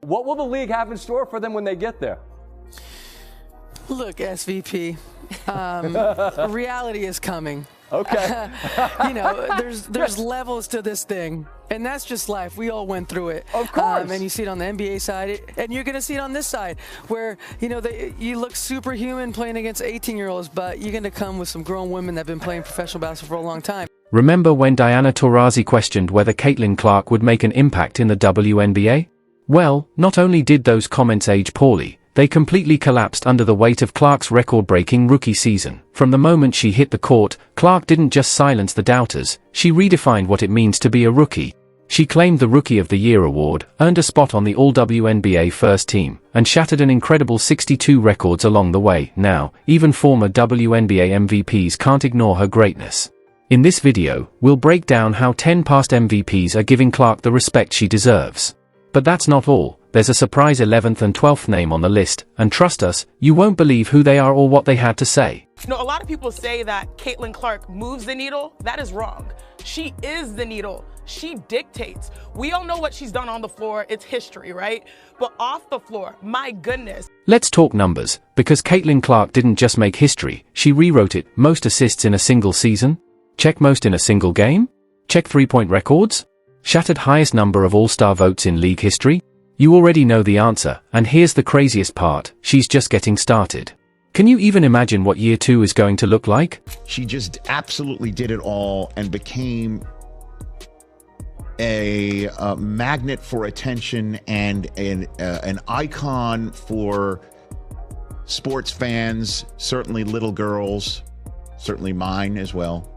What will the league have in store for them when they get there? Look, SVP, reality is coming. Okay. You know, there's levels to this thing, and that's just life. We all went through it. Of course. And you see it on the NBA side, and you're going to see it on this side, where, you know, you look superhuman playing against 18-year-olds, but you're going to come with some grown women that have been playing professional basketball for a long time. Remember when Diana Taurasi questioned whether Caitlin Clark would make an impact in the WNBA? Well, not only did those comments age poorly, they completely collapsed under the weight of Clark's record-breaking rookie season. From the moment she hit the court, Clark didn't just silence the doubters, she redefined what it means to be a rookie. She claimed the Rookie of the Year award, earned a spot on the All-WNBA first team, and shattered an incredible 62 records along the way. Now, even former WNBA MVPs can't ignore her greatness. In this video, we'll break down how 10 past MVPs are giving Clark the respect she deserves. But that's not all. There's a surprise 11th and 12th name on the list, and trust us, you won't believe who they are or what they had to say. You know, a lot of people say that Caitlin Clark moves the needle. That is wrong. She is the needle. She dictates. We all know what she's done on the floor. It's history, right? But off the floor, my goodness. Let's talk numbers, because Caitlin Clark didn't just make history, she rewrote it. Most assists in a single season? Check most in a single game? Check three-point records? Shattered highest number of all-star votes in league history? You already know the answer, and here's the craziest part, she's just getting started. Can you even imagine what year 2 is going to look like? She just absolutely did it all and became a magnet for attention and an icon for sports fans, certainly little girls, certainly mine as well,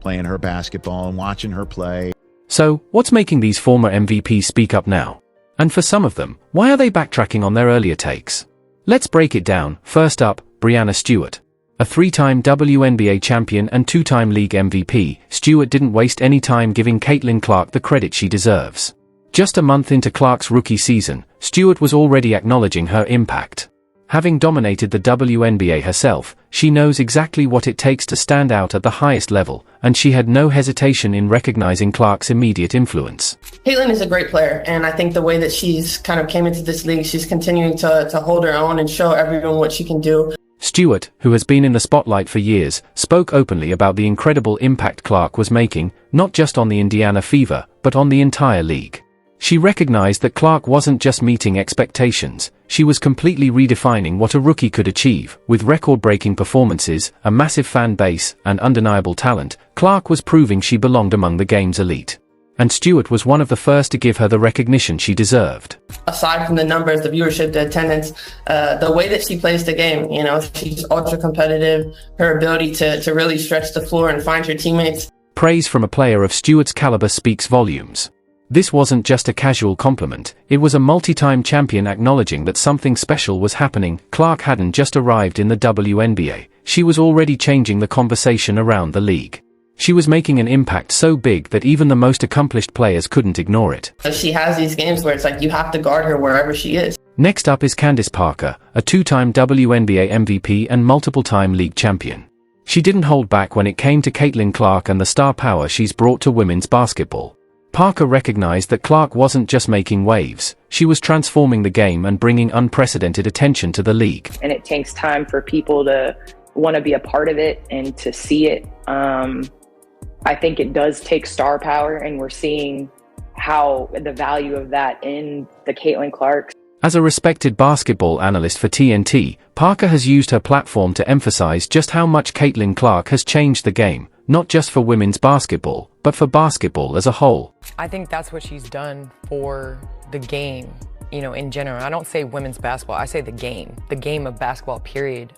playing her basketball and watching her play. So, what's making these former MVPs speak up now? And for some of them, why are they backtracking on their earlier takes? Let's break it down. First up, Breanna Stewart. A 3-time WNBA champion and 2-time league MVP, Stewart didn't waste any time giving Caitlin Clark the credit she deserves. Just a month into Clark's rookie season, Stewart was already acknowledging her impact. Having dominated the WNBA herself, she knows exactly what it takes to stand out at the highest level, and she had no hesitation in recognizing Clark's immediate influence. Caitlin is a great player, and I think the way that she's kind of came into this league, she's continuing to hold her own and show everyone what she can do. Stewart, who has been in the spotlight for years, spoke openly about the incredible impact Clark was making, not just on the Indiana Fever, but on the entire league. She recognized that Clark wasn't just meeting expectations, she was completely redefining what a rookie could achieve. With record-breaking performances, a massive fan base, and undeniable talent, Clark was proving she belonged among the game's elite. And Stewart was one of the first to give her the recognition she deserved. Aside from the numbers, the viewership, the attendance, the way that she plays the game, you know, she's ultra competitive, her ability to really stretch the floor and find her teammates. Praise from a player of Stewart's caliber speaks volumes. This wasn't just a casual compliment, it was a multi-time champion acknowledging that something special was happening. Clark hadn't just arrived in the WNBA, she was already changing the conversation around the league. She was making an impact so big that even the most accomplished players couldn't ignore it. She has these games where it's like you have to guard her wherever she is. Next up is Candace Parker, a 2-time WNBA MVP and multiple-time league champion. She didn't hold back when it came to Caitlin Clark and the star power she's brought to women's basketball. Parker recognized that Clark wasn't just making waves, she was transforming the game and bringing unprecedented attention to the league. And it takes time for people to want to be a part of it and to see it. I think it does take star power, and we're seeing how the value of that in the Caitlin Clark. As a respected basketball analyst for TNT, Parker has used her platform to emphasize just how much Caitlin Clark has changed the game, not just for women's basketball, but for basketball as a whole. I think that's what she's done for the game, you know, in general. I don't say women's basketball, I say the game of basketball, period.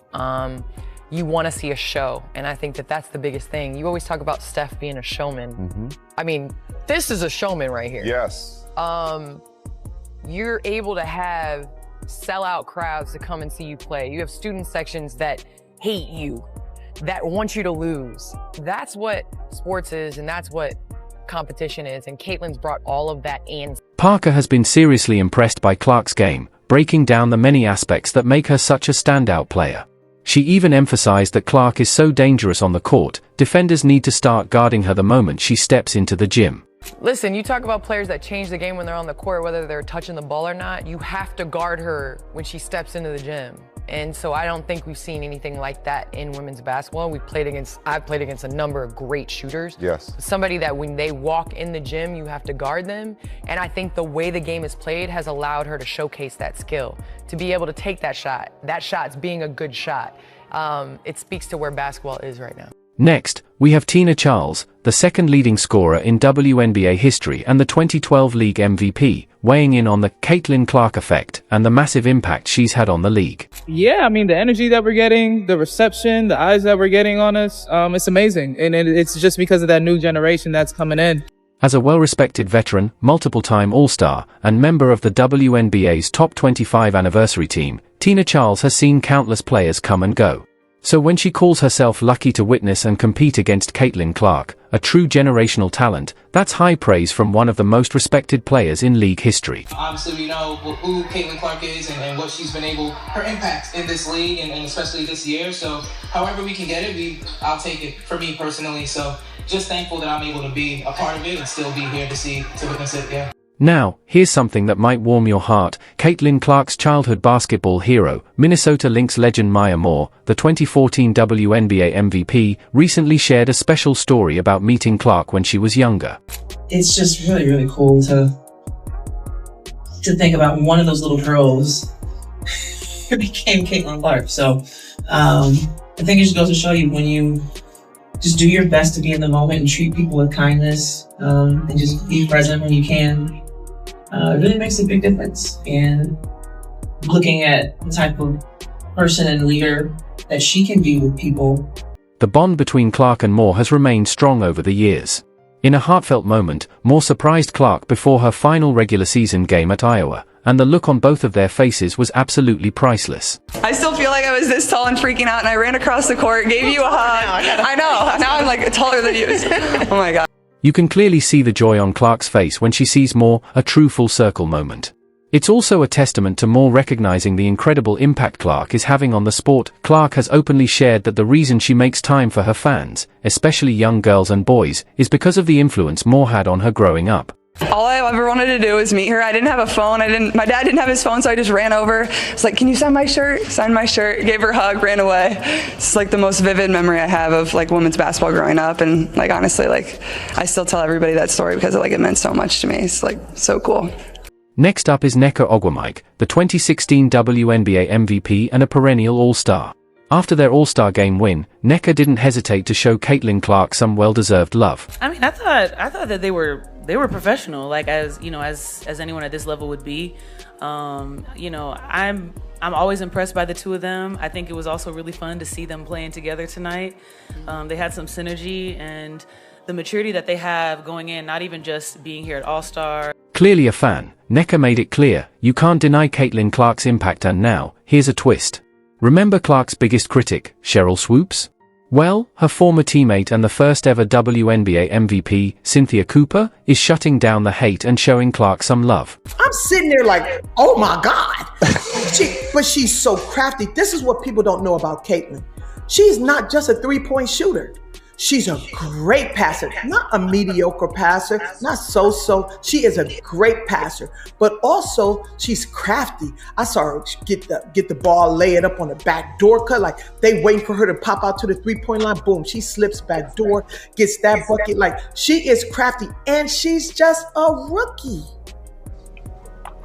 You want to see a show, and I think that that's the biggest thing. You always talk about Steph being a showman. I mean, this is a showman right here. Yes. You're able to have sellout crowds to come and see you play. You have student sections that hate you, that want you to lose. That's what sports is, and that's what competition is, and Caitlin's brought all of that in. Parker has been seriously impressed by Clark's game, breaking down the many aspects that make her such a standout player. She even emphasized that Clark is so dangerous on the court, defenders need to start guarding her the moment she steps into the gym. Listen, you talk about players that change the game when they're on the court, whether they're touching the ball or not. You have to guard her when she steps into the gym. And so I don't think we've seen anything like that in women's basketball. I've played against a number of great shooters. Yes. Somebody that when they walk in the gym, you have to guard them. And I think the way the game is played has allowed her to showcase that skill, to be able to take that shot. That shot's being a good shot. It speaks to where basketball is right now. Next, we have Tina Charles, the second leading scorer in WNBA history and the 2012 league MVP, weighing in on the Caitlin Clark effect and the massive impact she's had on the league. Yeah, I mean, the energy that we're getting, the reception, the eyes that we're getting on us, it's amazing. And it's just because of that new generation that's coming in. As a well-respected veteran, multiple-time All-Star, and member of the WNBA's top 25 anniversary team, Tina Charles has seen countless players come and go. So when she calls herself lucky to witness and compete against Caitlin Clark, a true generational talent, that's high praise from one of the most respected players in league history. Obviously, we know who Caitlin Clark is and what she's been able, her impact in this league and especially this year. So however we can get it, I'll take it for me personally. So just thankful that I'm able to be a part of it and still be here to witness it, yeah. Now, here's something that might warm your heart. Caitlin Clark's childhood basketball hero, Minnesota Lynx legend Maya Moore, the 2014 WNBA MVP, recently shared a special story about meeting Clark when she was younger. It's just really, really cool to think about one of those little girls became Caitlin Clark. So I think it just goes to show you when you just do your best to be in the moment and treat people with kindness and just be present when you can. It really makes a big difference. And looking at the type of person and leader that she can be with people. The bond between Clark and Moore has remained strong over the years. In a heartfelt moment, Moore surprised Clark before her final regular season game at Iowa, and the look on both of their faces was absolutely priceless. I still feel like I was this tall and freaking out, and I ran across the court, gave you a hug. I know, now I'm like taller than you. Oh my God. You can clearly see the joy on Clark's face when she sees Moore, a true full circle moment. It's also a testament to Moore recognizing the incredible impact Clark is having on the sport. Clark has openly shared that the reason she makes time for her fans, especially young girls and boys, is because of the influence Moore had on her growing up. All I ever wanted to do was meet her. I didn't have a phone. My dad didn't have his phone, so I just ran over. It's like, can you sign my shirt? Signed my shirt, gave her a hug, ran away. It's like the most vivid memory I have of like women's basketball growing up. And like, honestly, like I still tell everybody that story because it meant so much to me. It's like so cool. Next up is Nneka Ogwumike, the 2016 WNBA MVP and a perennial All-Star. After their All-Star game win, Nneka didn't hesitate to show Caitlin Clark some well-deserved love. I mean, I thought that they were professional, like as anyone at this level would be. I'm always impressed by the two of them. I think it was also really fun to see them playing together tonight. They had some synergy and the maturity that they have going in, not even just being here at All-Star. Clearly a fan, Nneka made it clear, you can't deny Caitlin Clark's impact, and now, here's a twist. Remember Clark's biggest critic, Cheryl Swoops? Well, her former teammate and the first ever WNBA MVP, Cynthia Cooper, is shutting down the hate and showing Clark some love. I'm sitting there like, oh my God. But she's so crafty. This is what people don't know about Caitlin. She's not just a three-point shooter. She's a great passer, not a mediocre passer, not so-so. She is a great passer, but also she's crafty. I saw her get the ball, lay it up on the back door cut, like they waiting for her to pop out to the three-point line. Boom, she slips back door, gets that bucket. Like she is crafty, and she's just a rookie.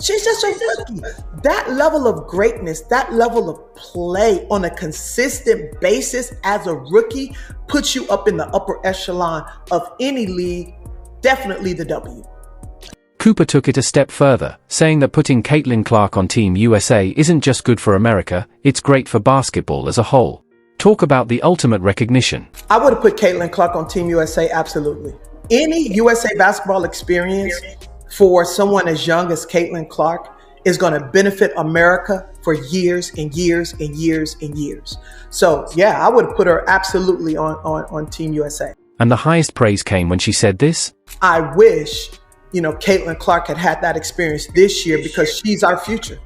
She's just a rookie. That level of greatness, that level of play on a consistent basis as a rookie puts you up in the upper echelon of any league, definitely the W. Cooper took it a step further, saying that putting Caitlin Clark on Team USA isn't just good for America, it's great for basketball as a whole. Talk about the ultimate recognition. I would have put Caitlin Clark on Team USA, absolutely. Any USA basketball experience for someone as young as Caitlin Clark is going to benefit America for years and years and years and years. So yeah, I would have put her absolutely on Team USA. And the highest praise came when she said this. I wish, Caitlin Clark had that experience this year because she's our future.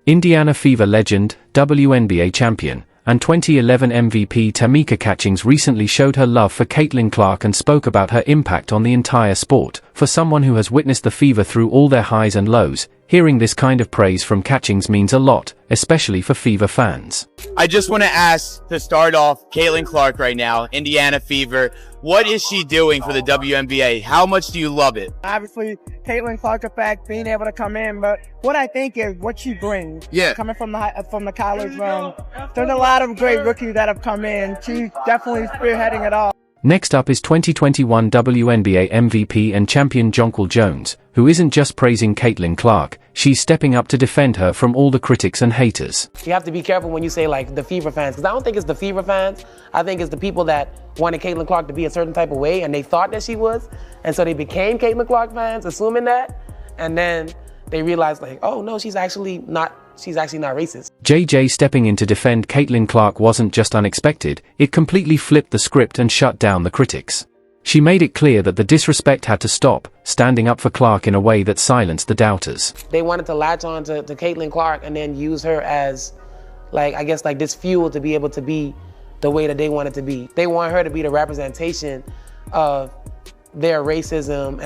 Indiana Fever legend, WNBA champion, And 2011 MVP Tamika Catchings recently showed her love for Caitlin Clark and spoke about her impact on the entire sport. For someone who has witnessed the Fever through all their highs and lows, hearing this kind of praise from Catchings means a lot, especially for Fever fans. I just want to ask, to start off, Caitlin Clark right now, Indiana Fever. What is she doing for the WNBA? How much do you love it? Obviously, Caitlin Clark effect, being able to come in, but what I think is what she brings. Yeah. Coming from the college realm, there's a lot of great rookies that have come in. She's definitely spearheading it all. Next up is 2021 WNBA MVP and champion Jonquil Jones, who isn't just praising Caitlin Clark, she's stepping up to defend her from all the critics and haters. You have to be careful when you say like the Fever fans, because I don't think it's the Fever fans. I think it's the people that wanted Caitlin Clark to be a certain type of way and they thought that she was, and so they became Caitlin Clark fans, assuming that, and then they realized like, oh no, she's actually not racist. JJ stepping in to defend Caitlin Clark wasn't just unexpected, it completely flipped the script and shut down the critics. She made it clear that the disrespect had to stop, standing up for Clark in a way that silenced the doubters. They wanted to latch on to Caitlin Clark and then use her as, like, I guess like this fuel to be able to be the way that they wanted to be. They want her to be the representation of their racism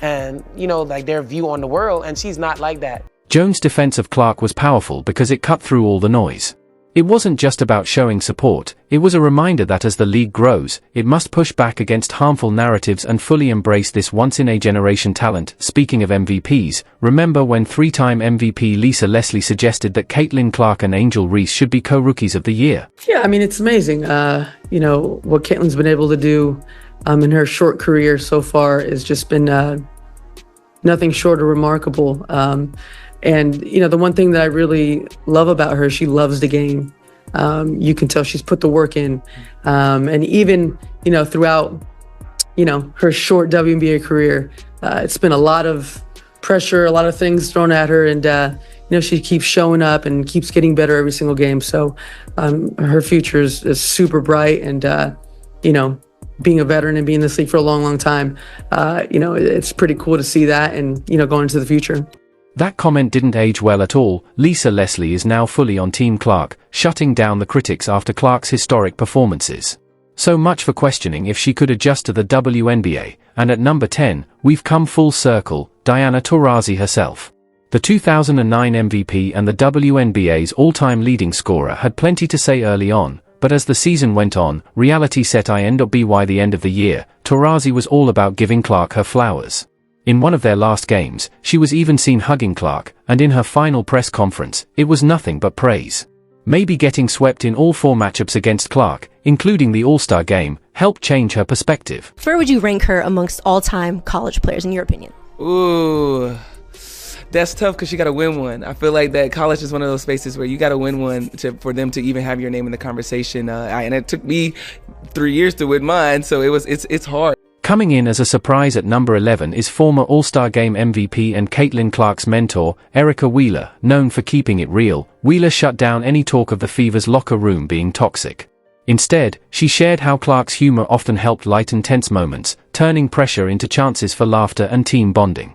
and you know, like their view on the world, and she's not like that. Jones' defense of Clark was powerful because it cut through all the noise. It wasn't just about showing support, it was a reminder that as the league grows, it must push back against harmful narratives and fully embrace this once-in-a-generation talent. Speaking of MVPs, remember when three-time MVP Lisa Leslie suggested that Caitlin Clark and Angel Reese should be co-rookies of the year? Yeah, I mean, it's amazing. You know, what Caitlin's been able to do in her short career so far has just been nothing short of remarkable. And, you know, the one thing that I really love about her, she loves the game. You can tell she's put the work in. And even, you know, throughout, you know, her short WNBA career, it's been a lot of pressure, a lot of things thrown at her. And, you know, she keeps showing up and keeps getting better every single game. So her future is super bright. And, you know, being a veteran and being in this league for a long, long time, you know, it's pretty cool to see that and, you know, going into the future. That comment didn't age well at all. Lisa Leslie is now fully on Team Clark, shutting down the critics after Clark's historic performances. So much for questioning if she could adjust to the WNBA, and at number 10, we've come full circle, Diana Taurasi herself. The 2009 MVP and the WNBA's all-time leading scorer had plenty to say early on, but as the season went on, reality set in. By the end of the year, Taurasi was all about giving Clark her flowers. In one of their last games, she was even seen hugging Clark, and in her final press conference, it was nothing but praise. Maybe getting swept in all 4 matchups against Clark, including the All-Star game, helped change her perspective. Where would you rank her amongst all-time college players, in your opinion? Ooh, that's tough because you got to win one. I feel like that college is one of those spaces where you got to win one for them to even have your name in the conversation. And it took me 3 years to win mine, so it's hard. Coming in as a surprise at number 11 is former All-Star Game MVP and Caitlin Clark's mentor, Erica Wheeler. Known for keeping it real, Wheeler shut down any talk of the Fever's locker room being toxic. Instead, she shared how Clark's humor often helped lighten tense moments, turning pressure into chances for laughter and team bonding.